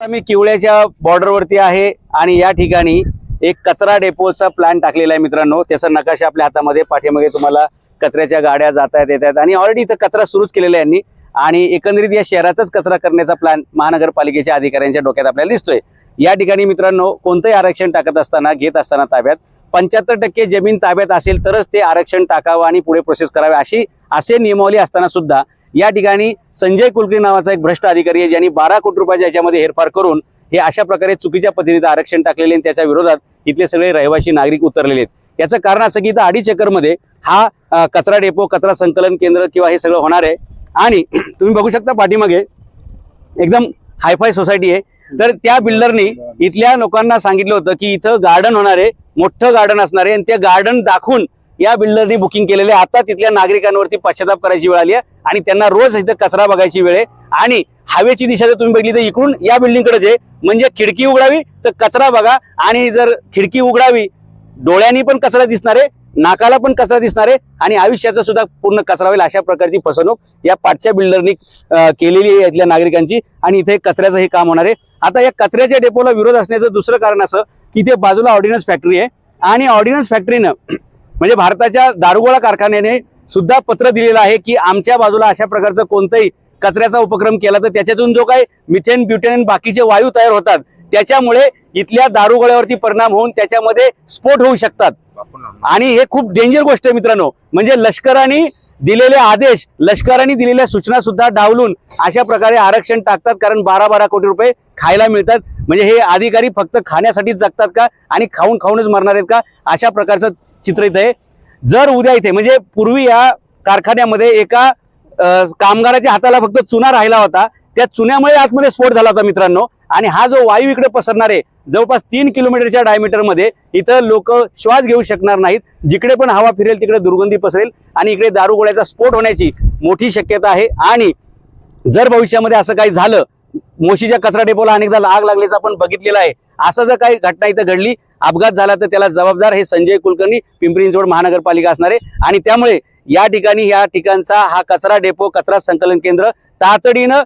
मी किवळ्याच्या बॉर्डरवरती आहे आणि या ठिकाणी एक कचरा डेपोचा प्लॅन टाकलेला आहे मित्रांनो। त्याचा नकाशा आपल्या हातामध्ये पाठीमागे तुम्हाला कचऱ्याच्या गाड्या जातात येतात आणि ऑलरेडी इथं कचरा सुरूच केलेला आहे यांनी आणि एकंदरीत या शहराचाच कचरा करण्याचा प्लॅन महानगरपालिकेच्या अधिकाऱ्यांच्या डोक्यात आपल्याला दिसतोय। या ठिकाणी मित्रांनो कोणतेही आरक्षण टाकत असताना घेत असताना ताब्यात 75% जमीन ताब्यात असेल तरच ते आरक्षण टाकावं आणि पुढे प्रोसेस करावे असे नियमावली असताना सुद्धा या ठिकाणी संजय कुलकर्णी नावाचा एक भ्रष्ट अधिकारी आहे ज्यांनी 12 कोटी रुपयाच्या याच्यामध्ये हेरफार करून हे अशा प्रकारे चुकीच्या पद्धतीने आरक्षण टाकलेले आणि त्याच्या विरोधात इथले सगळे रहिवासी नागरिक उतरलेले आहेत। याचं कारण असं की इथं 2.5 एकरमध्ये हा कचरा डेपो कचरा संकलन केंद्र किंवा हे सगळं होणार आहे आणि तुम्ही बघू शकता पाठीमागे एकदम हायफाय सोसायटी आहे। तर त्या बिल्डरनी इथल्या लोकांना सांगितलं होतं की इथं गार्डन होणार आहे, मोठं गार्डन असणार आहे आणि ते गार्डन दाखवून या बिल्डरनी बुकिंग केलेले। आता तिथल्या नागरिकांवरती पश्चाताप करायची वेळ आली आहे आणि त्यांना रोज इथं कचरा बघायची वेळ आहे आणि हवेची दिशा जर तुम्ही बघितली तर इकडून या बिल्डिंगकडे जे म्हणजे खिडकी उघडावी तर कचरा बघा आणि जर खिडकी उघडावी डोळ्यांनी पण कचरा दिसणार आहे, नाकाला पण कचरा दिसणार आहे आणि आयुष्याचा सुद्धा पूर्ण कचरा होईल। अशा प्रकारची फसवणूक या पाठच्या बिल्डरनी केलेली आहे इथल्या नागरिकांची आणि इथे कचऱ्याचं हे काम होणार आहे। आता या कचऱ्याच्या डेपोला विरोध असण्याचं दुसरं कारण असं की इथे बाजूला ऑर्डिनन्स फॅक्टरी आहे आणि ऑर्डिनन्स फॅक्टरीनं म्हणजे भारताच्या दारुगोळा कारखान्याने सुद्धा पत्र दिलेलं आहे की आमच्या बाजूला अशा प्रकारचं कोणताही कचऱ्याचा उपक्रम केला तर त्याच्यातून जो काही मिथेन ब्युटेन बाकीचे वायू तयार होतात त्याच्यामुळे इथल्या दारुगोळ्यावरती परिणाम होऊन त्याच्यामध्ये स्फोट होऊ शकतात आणि हे खूप डेंजर गोष्ट आहे मित्रांनो। म्हणजे लष्कराने दिलेले आदेश लष्कराने दिलेल्या सूचना सुद्धा डावलून अशा प्रकारे आरक्षण टाकतात कारण 12-12 कोटी रुपये खायला मिळतात। म्हणजे हे अधिकारी फक्त खाण्यासाठीच जगतात का आणि खाऊनच मरणार आहेत का अशा प्रकारचं चित्र इथं आहे। जर उद्या इथे म्हणजे पूर्वी या कारखान्यामध्ये एका कामगाराच्या हाताला फक्त चुना राहिला होता, त्या चुन्यामुळे आतमध्ये स्फोट झाला होता मित्रांनो आणि हा जो वायू इकडे पसरणार आहे जवळपास 3 किलोमीटरच्या डायमीटर मध्ये इथं लोक श्वास घेऊ शकणार नाहीत। जिकडे पण हवा फिरेल तिकडे दुर्गंधी पसरेल आणि इकडे दारुगोळ्याचा स्फोट होण्याची मोठी शक्यता आहे। आणि जर भविष्यामध्ये असं काही झालं, मोशीच्या कचरा डेपोला अनेकदा आग लागल्याचं आपण बघितलेलं आहे, असं जर काही घटना इथं घडली अपघात झाला तर त्याला जबाबदार हे संजय कुलकर्णी पिंपरी चिंचवड महानगरपालिका असणार आहे आणि त्यामुळे या ठिकाणचा हा कचरा डेपो कचरा संकलन केंद्र तातडीनं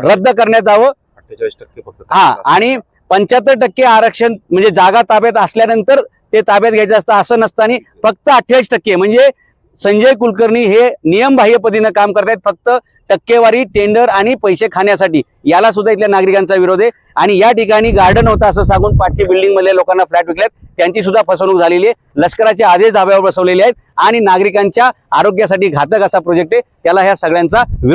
रद्द करण्यात यावं। 48% फक्त हा आणि 75% आरक्षण म्हणजे जागा ताब्यात असल्यानंतर ते ताब्यात घ्यायचं असतं असं नसताना फक्त 28% म्हणजे संजय कुलकर्णी हे नियमबाह्य पद्धतीनं काम करतायत फक्त टक्केवारी टेंडर आणि पैसे खाण्यासाठी। याला सुद्धा इथल्या नागरिकांचा विरोध आहे आणि या ठिकाणी गार्डन होतं असं सांगून पाठची बिल्डिंग मधल्या लोकांना फ्लॅट विकल्यात, त्यांची सुद्धा फसवणूक झालेली आहे। लष्कराचे आदेश धाब्यावर बसवलेले आहेत आणि नागरिकांच्या आरोग्यासाठी घातक असा प्रोजेक्ट आहे, त्याला ह्या सगळ्यांचा